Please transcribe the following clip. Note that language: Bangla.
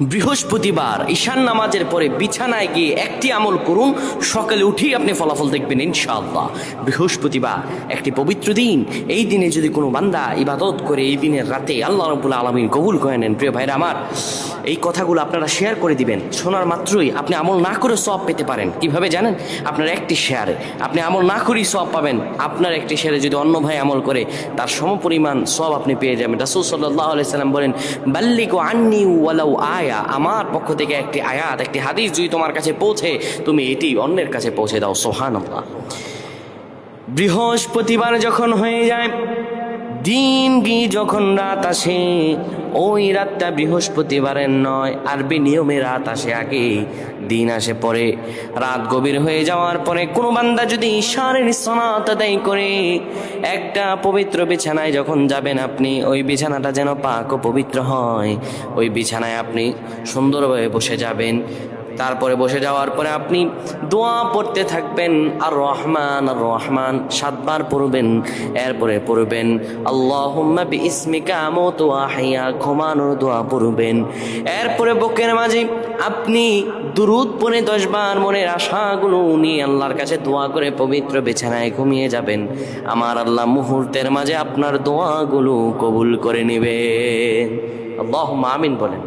বৃহস্পতিবার ঈশান নামাজের পরে বিছানায় গিয়ে একটি আমল করুন, সকালে উঠেই আপনি ফলাফল দেখবেন ইনশাআল্লাহ। বৃহস্পতিবার একটি পবিত্র দিন। এই দিনে যদি কোনো বান্দা ইবাদত করে এই দিনের রাতে আল্লাহ রাব্বুল আলামিন কবুল করে নেন। প্রিয় ভাইরা আমার, এই কথাগুলো আপনারা শেয়ার করে দিবেন। শোনার মাত্রই আপনি আমল না করে সওয়াব পেতে পারেন। কিভাবে জানেন? আপনার একটি শেয়ারে আপনি আমল না করেই সওয়াব পাবেন। আপনার একটি শেয়ারে যদি অন্য ভাই আমল করে তার সমপরিমাণ সওয়াব আপনি পেয়ে যাবেন। রাসূল সাল্লাল্লাহু আলাইহি সাল্লাম বলেন, বাল্লিগু আন্নি ওয়ালাউ আয়া, আমার পক্ষ থেকে একটি আয়াত, একটি হাদিস যদি তোমার কাছে পৌঁছে, তুমি এটি অন্যের কাছে পৌঁছে দাও। সুবহানাল্লাহ। বৃহস্পতিবার যখন হয়ে যায়, দিন গিয়ে যখন রাত আসে, ওই রাতটা বৃহস্পতিবারের নয়, আরবি নিয়মে রাত আসে আগে, দিন আসে পরে। রাত গভীর হয়ে যাওয়ার পরে কোনো বান্দা যদি ঈশার সালাত আদায় করে একটা পবিত্র বিছানায় যখন যাবেন আপনি, ওই বিছানাটা যেন পাক ও পবিত্র হয়। ওই বিছানায় আপনি সুন্দরভাবে বসে যাবেন। তারপরে বসে যাওয়ার পরে আপনি দোয়া পড়তে থাকবেন, আর রহমান আর রহমান 7 বার পড়বেন। এরপরে পড়বেন আল্লাহুম্মা বিইসমিকা আমুতু ওয়া আহইয়া, ঘুমানোর দোয়া পড়বেন। এরপরে বুকের মাঝে আপনি দুরূদ পড়ে 10 বার মনের আশাগুলো নিয়ে আল্লাহর কাছে দোয়া করে পবিত্র বিছানায় ঘুমিয়ে যাবেন। আমার আল্লাহ মুহূর্তের মাঝে আপনার দোয়াগুলো কবুল করে নেবেন। আল্লাহুম্মা আমিন বলেন।